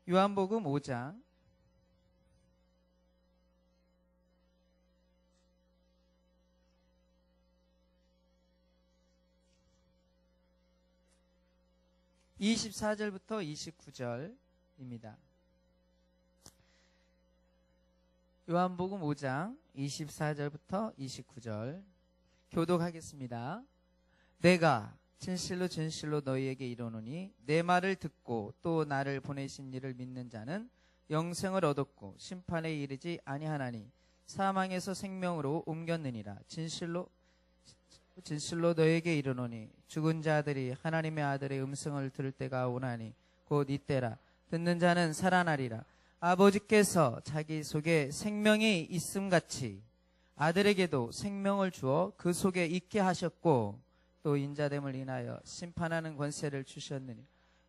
요한복음 5장 24절부터 29절입니다. 요한복음 5장 24절부터 29절 교독하겠습니다. 내가 진실로 진실로 너희에게 이르노니 내 말을 듣고 또 나를 보내신 이를 믿는 자는 영생을 얻었고 심판에 이르지 아니하나니 사망에서 생명으로 옮겼느니라. 진실로 너희에게 이르노니 죽은 자들이 하나님의 아들의 음성을 들을 때가 오나니 곧 이때라. 듣는 자는 살아나리라. 아버지께서 자기 속에 생명이 있음같이 아들에게도 생명을 주어 그 속에 있게 하셨고 또 인자됨을 인하여 심판하는 권세를 주셨느니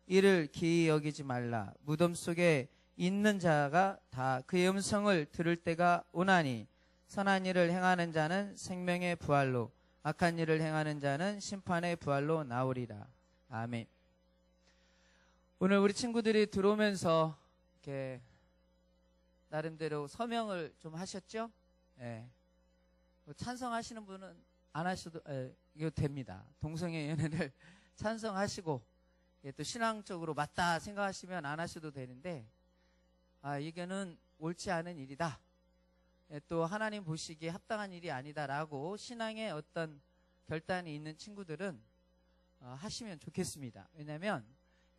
이를 기이 여기지 말라. 무덤 속에 있는 자가 다 그의 음성을 들을 때가 오나니 선한 일을 행하는 자는 생명의 부활로 악한 일을 행하는 자는 심판의 부활로 나오리라. 아멘. 오늘 우리 친구들이 들어오면서 이렇게 나름대로 서명을 좀 하셨죠? 예. 찬성하시는 분은 안 하셔도 이거 됩니다. 동성애 연애를 찬성하시고 또 신앙적으로 맞다 생각하시면 안 하셔도 되는데 이거는 옳지 않은 일이다. 또 하나님 보시기에 합당한 일이 아니다라고 신앙에 어떤 결단이 있는 친구들은 하시면 좋겠습니다. 왜냐하면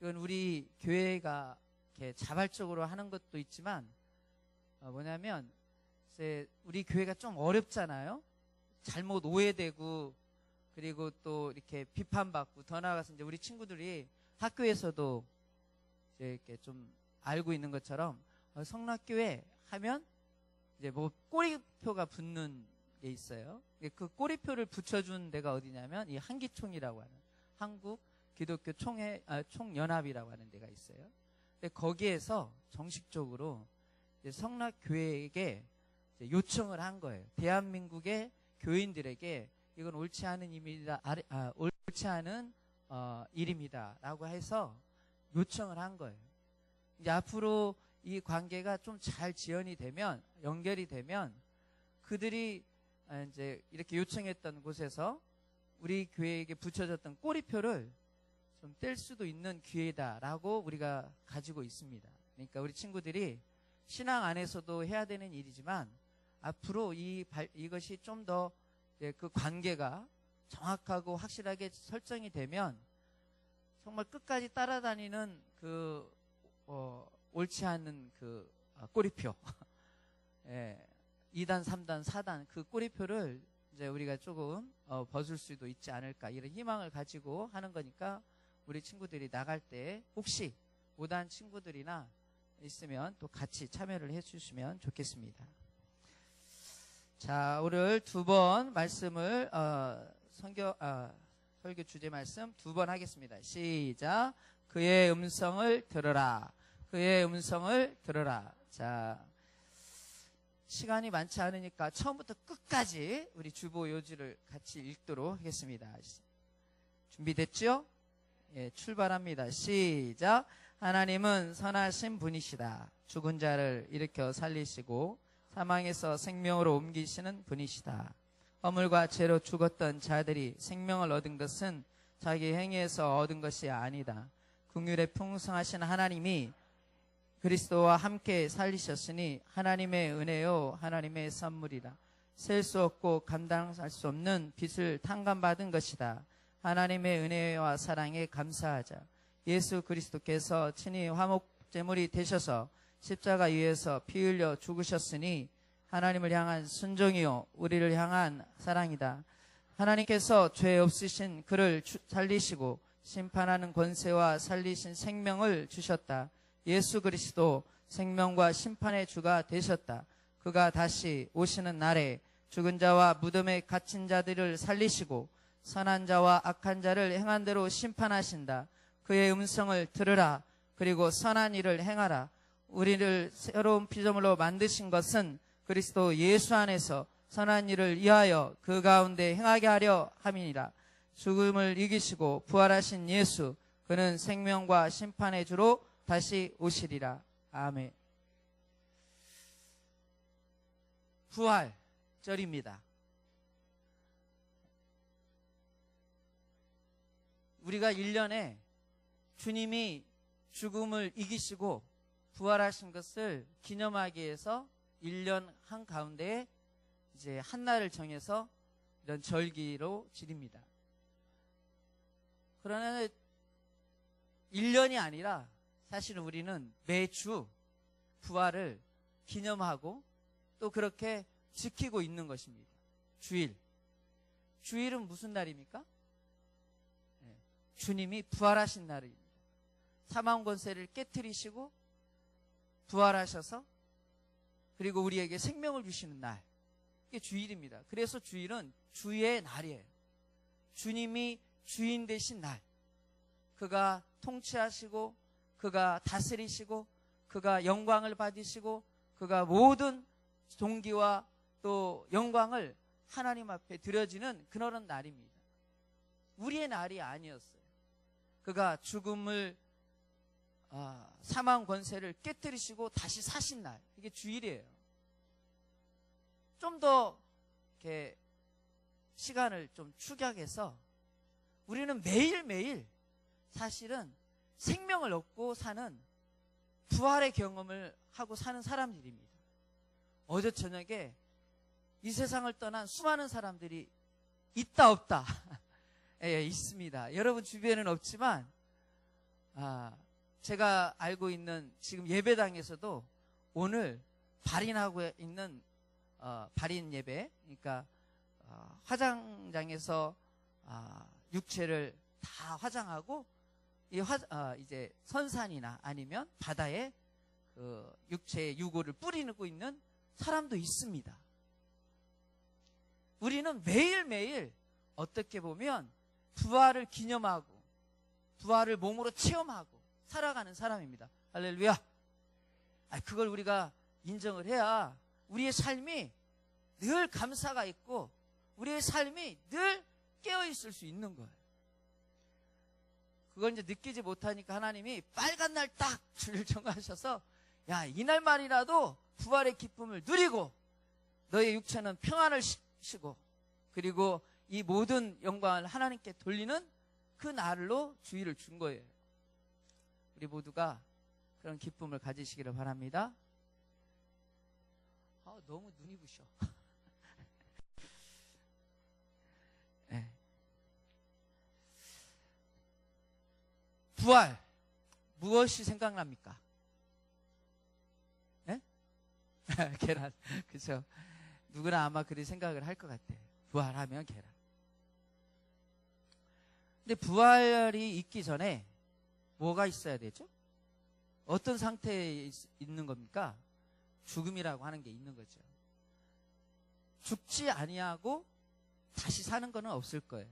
이건 우리 교회가 이렇게 자발적으로 하는 것도 있지만 뭐냐면 이제 우리 교회가 좀 어렵잖아요. 잘못 오해되고 그리고 또 이렇게 비판받고 더 나아가서 이제 우리 친구들이 학교에서도 이제 이렇게 좀 알고 있는 것처럼 성락교회 하면 이제 뭐 꼬리표가 붙는 게 있어요. 그 꼬리표를 붙여준 데가 어디냐면 이 한기총이라고 하는 한국 기독교 총연합이라고 하는 데가 있어요. 근데 거기에서 정식적으로 이제 성락교회에게 이제 요청을 한 거예요. 대한민국의 교인들에게 이건 옳지 않은 일입니다. 옳지 않은 일입니다라고 해서 요청을 한 거예요. 이제 앞으로 이 관계가 좀 잘 지연이 되면 연결이 되면 그들이 이제 이렇게 요청했던 곳에서 우리 교회에게 붙여졌던 꼬리표를 좀 뗄 수도 있는 기회다라고 우리가 가지고 있습니다. 그러니까 우리 친구들이 신앙 안에서도 해야 되는 일이지만 앞으로 이것이 좀 더 그 관계가 정확하고 확실하게 설정이 되면 정말 끝까지 따라다니는 옳지 않는 꼬리표, 예, 2단, 3단, 4단 그 꼬리표를 이제 우리가 조금 벗을 수도 있지 않을까 이런 희망을 가지고 하는 거니까 우리 친구들이 나갈 때 혹시 못한 친구들이나 있으면 또 같이 참여를 해주시면 좋겠습니다. 자, 오늘 두 번 말씀을 설교 주제 말씀 두 번 하겠습니다. 시작. 그의 음성을 들으라. 그의 음성을 들으라. 자, 시간이 많지 않으니까 처음부터 끝까지 우리 주보 요지를 같이 읽도록 하겠습니다. 준비됐죠? 예, 출발합니다. 시작. 하나님은 선하신 분이시다. 죽은 자를 일으켜 살리시고 사망에서 생명으로 옮기시는 분이시다. 허물과 죄로 죽었던 자들이 생명을 얻은 것은 자기 행위에서 얻은 것이 아니다. 긍휼에 풍성하신 하나님이 그리스도와 함께 살리셨으니 하나님의 은혜요 하나님의 선물이라. 셀 수 없고 감당할 수 없는 빚을 탕감받은 것이다. 하나님의 은혜와 사랑에 감사하자. 예수 그리스도께서 친히 화목제물이 되셔서 십자가 위에서 피 흘려 죽으셨으니 하나님을 향한 순종이요 우리를 향한 사랑이다. 하나님께서 죄 없으신 그를 살리시고 심판하는 권세와 살리신 생명을 주셨다. 예수 그리스도 생명과 심판의 주가 되셨다. 그가 다시 오시는 날에 죽은 자와 무덤에 갇힌 자들을 살리시고 선한 자와 악한 자를 행한 대로 심판하신다. 그의 음성을 들으라. 그리고 선한 일을 행하라. 우리를 새로운 피조물로 만드신 것은 그리스도 예수 안에서 선한 일을 위하여 그 가운데 행하게 하려 함이니라. 죽음을 이기시고 부활하신 예수, 그는 생명과 심판의 주로 다시 오시리라. 아멘. 부활절입니다. 우리가 1년에 주님이 죽음을 이기시고 부활하신 것을 기념하기 위해서 1년 한가운데에 이제 한 날을 정해서 이런 절기로 지립니다. 그러나 1년이 아니라 사실은 우리는 매주 부활을 기념하고 또 그렇게 지키고 있는 것입니다. 주일. 주일은 무슨 날입니까? 주님이 부활하신 날입니다. 사망 권세를 깨트리시고 부활하셔서 그리고 우리에게 생명을 주시는 날. 이게 주일입니다. 그래서 주일은 주의 날이에요. 주님이 주인 되신 날. 그가 통치하시고 그가 다스리시고 그가 영광을 받으시고 그가 모든 존귀와 또 영광을 하나님 앞에 드려지는 그런 날입니다. 우리의 날이 아니었어요. 그가 죽음을 사망 권세를 깨뜨리시고 다시 사신 날. 이게 주일이에요. 좀 더 이렇게 시간을 좀 축약해서 우리는 매일매일 사실은 생명을 얻고 사는 부활의 경험을 하고 사는 사람들입니다. 어제 저녁에 이 세상을 떠난 수많은 사람들이 있다 없다 예, 있습니다. 여러분 주변에는 없지만 제가 알고 있는 지금 예배당에서도 오늘 발인하고 있는 발인 예배, 그러니까 화장장에서 육체를 다 화장하고 이제 선산이나 아니면 바다에 그 육체의 유골을 뿌리고 있는 사람도 있습니다. 우리는 매일매일 어떻게 보면 부활을 기념하고 부활을 몸으로 체험하고 살아가는 사람입니다. 할렐루야. 그걸 우리가 인정을 해야 우리의 삶이 늘 감사가 있고 우리의 삶이 늘 깨어있을 수 있는 거예요. 그걸 이제 느끼지 못하니까 하나님이 빨간 날 딱 주를 정하셔서 야, 이날만이라도 부활의 기쁨을 누리고 너의 육체는 평안을 쉬고 그리고 이 모든 영광을 하나님께 돌리는 그 날로 주일을 준 거예요. 우리 모두가 그런 기쁨을 가지시기를 바랍니다. 너무 눈이 부셔. 네. 부활, 무엇이 생각납니까? 네? 계란, 그렇죠? 누구나 아마 그리 생각을 할 것 같아요. 부활하면 계란. 근데 부활이 있기 전에 뭐가 있어야 되죠? 어떤 상태에 있는 겁니까? 죽음이라고 하는 게 있는 거죠. 죽지 아니하고 다시 사는 거는 없을 거예요.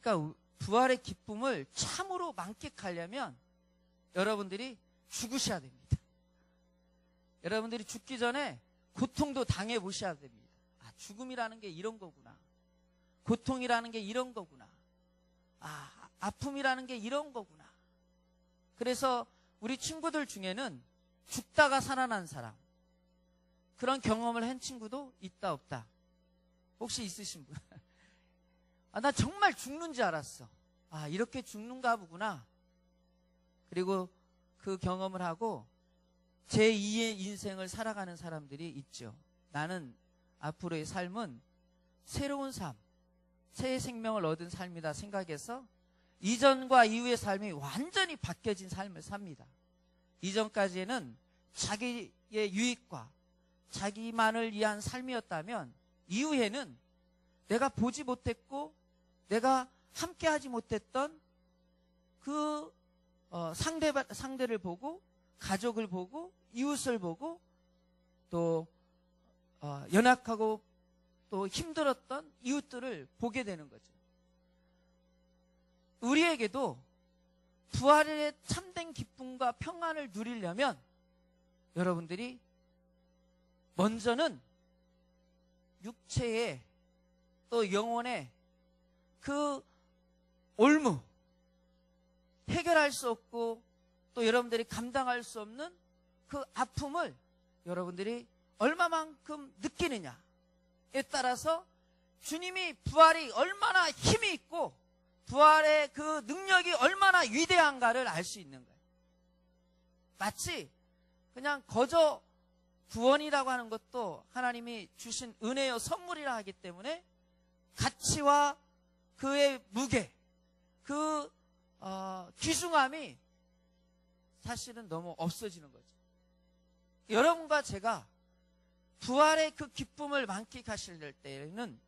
그러니까 부활의 기쁨을 참으로 만끽하려면 여러분들이 죽으셔야 됩니다. 여러분들이 죽기 전에 고통도 당해보셔야 됩니다. 죽음이라는 게 이런 거구나. 고통이라는 게 이런 거구나. 아픔이라는 게 이런 거구나. 그래서 우리 친구들 중에는 죽다가 살아난 사람, 그런 경험을 한 친구도 있다 없다? 혹시 있으신 분? 나 정말 죽는 줄 알았어. 이렇게 죽는가 보구나. 그리고 그 경험을 하고 제2의 인생을 살아가는 사람들이 있죠. 나는 앞으로의 삶은 새로운 삶, 새의 생명을 얻은 삶이다 생각해서 이전과 이후의 삶이 완전히 바뀌어진 삶을 삽니다. 이전까지는 자기의 유익과 자기만을 위한 삶이었다면 이후에는 내가 보지 못했고 내가 함께하지 못했던 그 상대를 보고 가족을 보고 이웃을 보고 또 연약하고 또 힘들었던 이웃들을 보게 되는 거죠. 우리에게도 부활의 참된 기쁨과 평안을 누리려면 여러분들이 먼저는 육체의 또 영혼의 그 올무, 해결할 수 없고 또 여러분들이 감당할 수 없는 그 아픔을 여러분들이 얼마만큼 느끼느냐에 따라서 주님이 부활이 얼마나 힘이 있고 부활의 그 능력이 얼마나 위대한가를 알 수 있는 거예요. 마치 그냥 거저 구원이라고 하는 것도 하나님이 주신 은혜요 선물이라 하기 때문에 가치와 그의 무게, 그 귀중함이 사실은 너무 없어지는 거죠. 여러분과 제가 부활의 그 기쁨을 만끽하실 때에는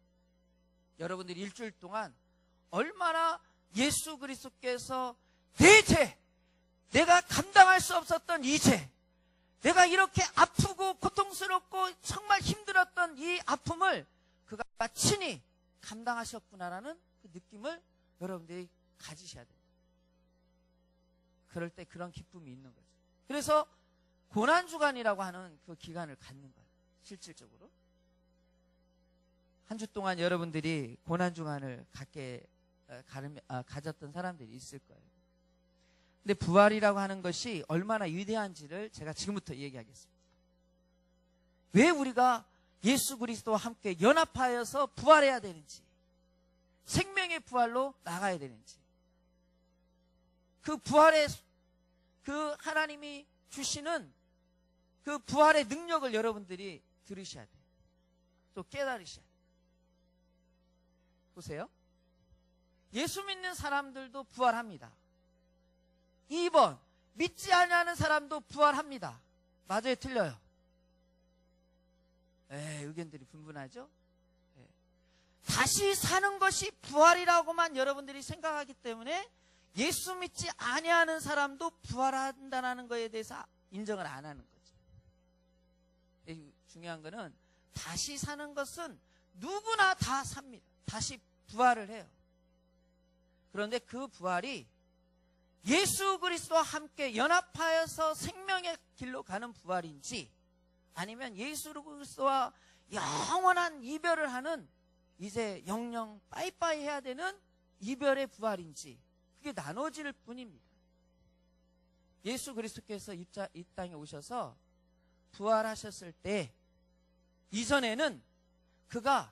여러분들이 일주일 동안 얼마나 예수 그리스도께서 내 죄, 내가 감당할 수 없었던 이 죄, 내가 이렇게 아프고 고통스럽고 정말 힘들었던 이 아픔을 그가 친히 감당하셨구나라는 그 느낌을 여러분들이 가지셔야 돼요. 그럴 때 그런 기쁨이 있는 거죠. 그래서 고난주간이라고 하는 그 기간을 갖는 거예요. 실질적으로. 한 주 동안 여러분들이 고난주간을 가졌던 사람들이 있을 거예요. 근데 부활이라고 하는 것이 얼마나 위대한지를 제가 지금부터 얘기하겠습니다. 왜 우리가 예수 그리스도와 함께 연합하여서 부활해야 되는지, 생명의 부활로 나가야 되는지, 그 부활의 그 하나님이 주시는 그 부활의 능력을 여러분들이 들으셔야 돼요. 또 깨달으셔야 돼요. 보세요. 예수 믿는 사람들도 부활합니다. 2번, 믿지 아니하는 사람도 부활합니다. 맞아요, 틀려요? 의견들이 분분하죠? 다시 사는 것이 부활이라고만 여러분들이 생각하기 때문에 예수 믿지 아니하는 사람도 부활한다는 것에 대해서 인정을 안 하는 거죠. 중요한 거는 다시 사는 것은 누구나 다 삽니다. 다시 부활을 해요. 그런데 그 부활이 예수 그리스도와 함께 연합하여서 생명의 길로 가는 부활인지, 아니면 예수 그리스도와 영원한 이별을 하는 이제 영영 빠이빠이 해야 되는 이별의 부활인지, 그게 나눠질 뿐입니다. 예수 그리스도께서 이 땅에 오셔서 부활하셨을 때 이전에는 그가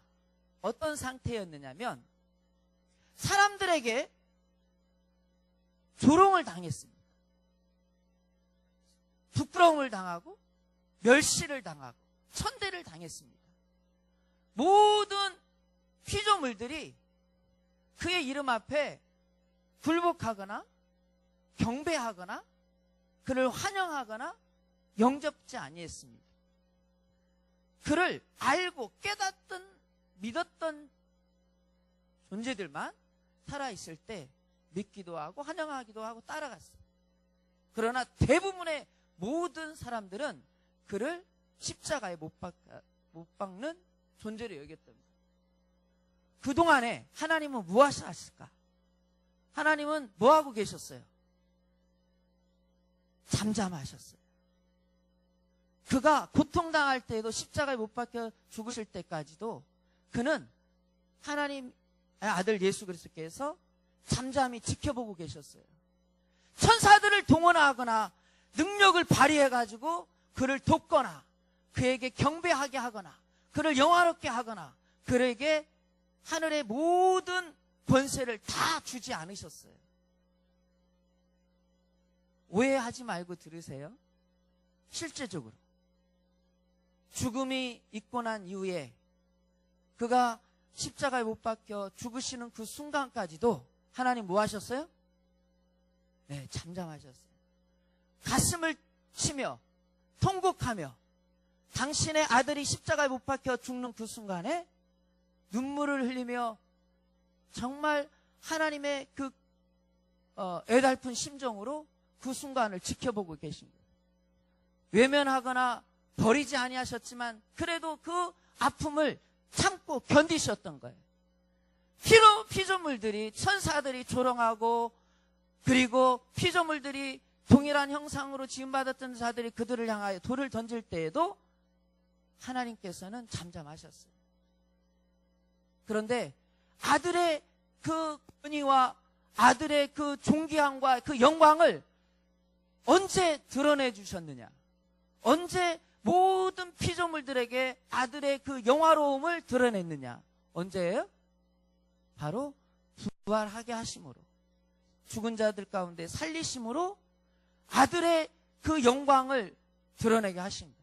어떤 상태였느냐면 사람들에게 조롱을 당했습니다. 부끄러움을 당하고 멸시를 당하고 천대를 당했습니다. 모든 피조물들이 그의 이름 앞에 굴복하거나 경배하거나 그를 환영하거나 영접지 아니했습니다. 그를 알고 깨닫던 믿었던 존재들만 살아있을 때 믿기도 하고 환영하기도 하고 따라갔어요. 그러나 대부분의 모든 사람들은 그를 십자가에 못 박는 존재로 여겼던 거예요. 그동안에 하나님은 무엇을 하실까? 하나님은 뭐하고 계셨어요? 잠잠하셨어요. 그가 고통당할 때에도 십자가에 못 박혀 죽으실 때까지도 그는 하나님의 아들 예수 그리스도께서 잠잠히 지켜보고 계셨어요. 천사들을 동원하거나 능력을 발휘해가지고 그를 돕거나 그에게 경배하게 하거나 그를 영화롭게 하거나 그에게 하늘의 모든 권세를 다 주지 않으셨어요. 오해하지 말고 들으세요. 실제적으로 죽음이 있고 난 이후에 그가 십자가에 못 박혀 죽으시는 그 순간까지도 하나님 뭐 하셨어요? 네, 잠잠하셨어요. 가슴을 치며 통곡하며 당신의 아들이 십자가에 못 박혀 죽는 그 순간에 눈물을 흘리며 정말 하나님의 그 애달픈 심정으로 그 순간을 지켜보고 계신 거예요. 외면하거나 버리지 아니하셨지만 그래도 그 아픔을 참고 견디셨던 거예요. 피조물들이 천사들이 조롱하고 그리고 피조물들이 동일한 형상으로 지음받았던 자들이 그들을 향하여 돌을 던질 때에도 하나님께서는 잠잠하셨어요. 그런데 아들의 그 권위와 아들의 그 존귀함과 그 영광을 언제 드러내 주셨느냐? 언제 모든 피조물들에게 아들의 그 영화로움을 드러냈느냐? 언제예요? 바로 부활하게 하심으로, 죽은 자들 가운데 살리심으로 아들의 그 영광을 드러내게 하신 거예요.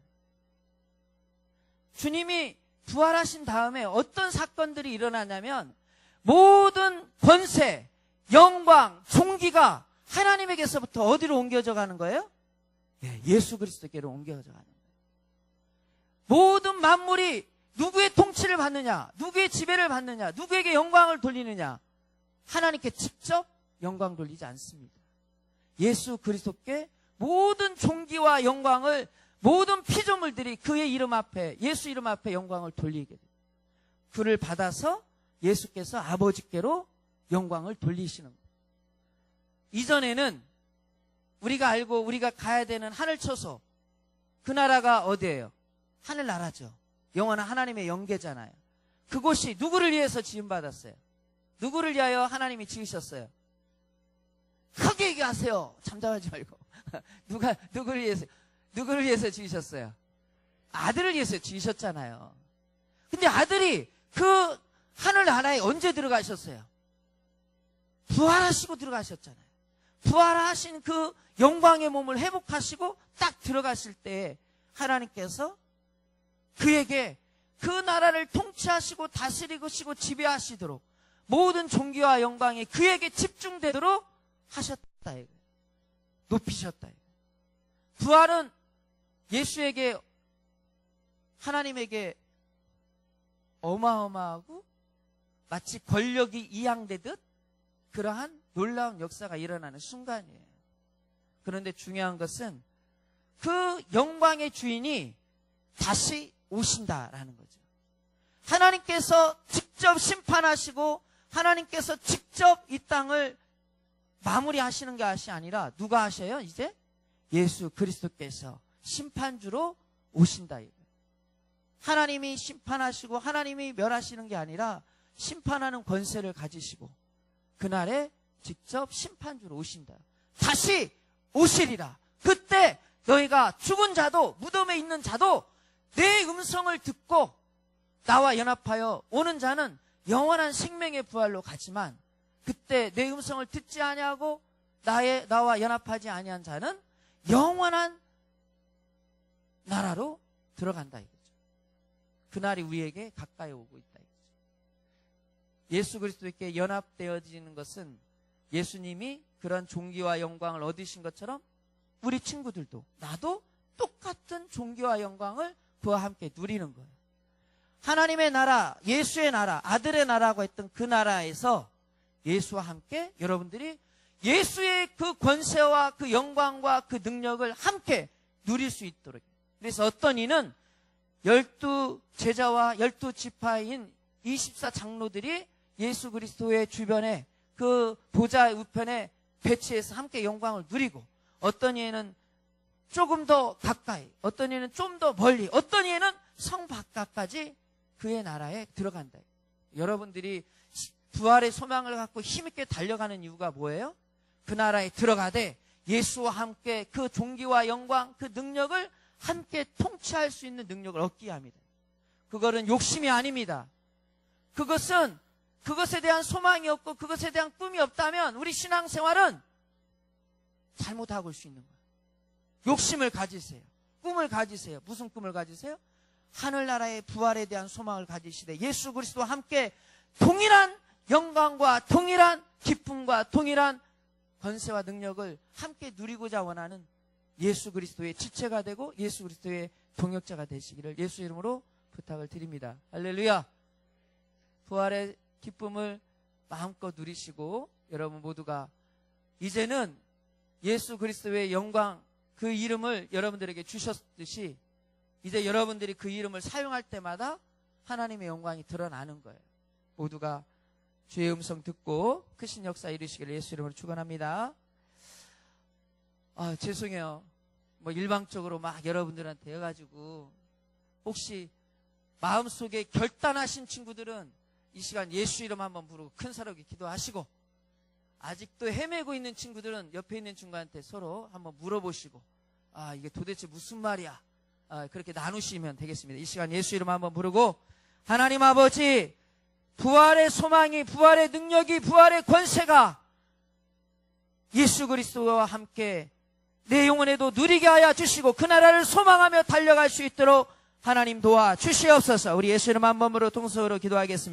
주님이 부활하신 다음에 어떤 사건들이 일어나냐면 모든 권세, 영광, 존귀가 하나님에게서부터 어디로 옮겨져 가는 거예요? 예수 그리스도께로 옮겨져 가는 거예요. 모든 만물이 누구의 통치를 받느냐, 누구의 지배를 받느냐, 누구에게 영광을 돌리느냐? 하나님께 직접 영광 돌리지 않습니다. 예수 그리스도께 모든 존귀와 영광을 모든 피조물들이 그의 이름 앞에, 예수 이름 앞에 영광을 돌리게 돼요. 그를 받아서 예수께서 아버지께로 영광을 돌리시는 거예요. 이전에는 우리가 알고 우리가 가야 되는 하늘 처소, 그 나라가 어디예요? 하늘나라죠. 영원한 하나님의 영계잖아요. 그곳이 누구를 위해서 지음받았어요? 누구를 위하여 하나님이 지으셨어요? 크게 얘기하세요. 잠잠하지 말고. 누구를 위해서 지으셨어요? 아들을 위해서 지으셨잖아요. 근데 아들이 그 하늘나라에 언제 들어가셨어요? 부활하시고 들어가셨잖아요. 부활하신 그 영광의 몸을 회복하시고 딱 들어갔을 때 하나님께서 그에게 그 나라를 통치하시고 다스리시고 지배하시도록 모든 존귀와 영광이 그에게 집중되도록 하셨다 이거예요. 높이셨다 이거예요. 부활은 예수에게, 하나님에게 어마어마하고 마치 권력이 이양되듯 그러한 놀라운 역사가 일어나는 순간이에요. 그런데 중요한 것은 그 영광의 주인이 다시 오신다라는 거죠. 하나님께서 직접 심판하시고 하나님께서 직접 이 땅을 마무리하시는 것이 아니라 누가 하셔요? 이제 예수 그리스도께서 심판주로 오신다. 하나님이 심판하시고 하나님이 멸하시는 게 아니라 심판하는 권세를 가지시고 그날에 직접 심판주로 오신다. 다시 오시리라. 그때 너희가 죽은 자도 무덤에 있는 자도 내 음성을 듣고 나와 연합하여 오는 자는 영원한 생명의 부활로 가지만 그때 내 음성을 듣지 아니하고 나와 연합하지 아니한 자는 영원한 나라로 들어간다 이거죠. 그날이 우리에게 가까이 오고 있다 이거죠. 예수 그리스도께 연합되어지는 것은 예수님이 그런 존귀와 영광을 얻으신 것처럼 우리 친구들도 나도 똑같은 존귀와 영광을 그와 함께 누리는 거예요. 하나님의 나라, 예수의 나라, 아들의 나라고 했던 그 나라에서 예수와 함께 여러분들이 예수의 그 권세와 그 영광과 그 능력을 함께 누릴 수 있도록. 그래서 어떤 이는 12 제자와 12지파인 24 장로들이 예수 그리스도의 주변에 그 보좌 우편에 배치해서 함께 영광을 누리고, 어떤 이에는 조금 더 가까이, 어떤 이에는 좀 더 멀리, 어떤 이에는 성 바깥까지 그의 나라에 들어간다. 여러분들이 부활의 소망을 갖고 힘있게 달려가는 이유가 뭐예요? 그 나라에 들어가되 예수와 함께 그 존귀와 영광, 그 능력을 함께 통치할 수 있는 능력을 얻게 합니다. 그거는 욕심이 아닙니다. 그것에 대한 소망이 없고 그것에 대한 꿈이 없다면 우리 신앙생활은 잘못하고 올 수 있는 거예요. 욕심을 가지세요. 꿈을 가지세요. 무슨 꿈을 가지세요? 하늘나라의 부활에 대한 소망을 가지시되 예수 그리스도와 함께 동일한 영광과 동일한 기쁨과 동일한 권세와 능력을 함께 누리고자 원하는 예수 그리스도의 지체가 되고 예수 그리스도의 동역자가 되시기를 예수 이름으로 부탁을 드립니다. 할렐루야. 부활의 기쁨을 마음껏 누리시고 여러분 모두가 이제는 예수 그리스도의 영광, 그 이름을 여러분들에게 주셨듯이 이제 여러분들이 그 이름을 사용할 때마다 하나님의 영광이 드러나는 거예요. 모두가 주의 음성 듣고 크신 역사 이루시기를 예수 이름으로 축원합니다. 죄송해요. 일방적으로 막 여러분들한테 해가지고 혹시 마음속에 결단하신 친구들은 이 시간 예수 이름 한번 부르고 큰 사랑에 기도하시고, 아직도 헤매고 있는 친구들은 옆에 있는 친구한테 서로 한번 물어보시고, 이게 도대체 무슨 말이야? 그렇게 나누시면 되겠습니다. 이 시간 예수 이름 한번 부르고, 하나님 아버지, 부활의 소망이, 부활의 능력이, 부활의 권세가 예수 그리스도와 함께 내 영혼에도 누리게 하여 주시고 그 나라를 소망하며 달려갈 수 있도록 하나님 도와 주시옵소서. 우리 예수 이름 한 번으로 통성으로 기도하겠습니다.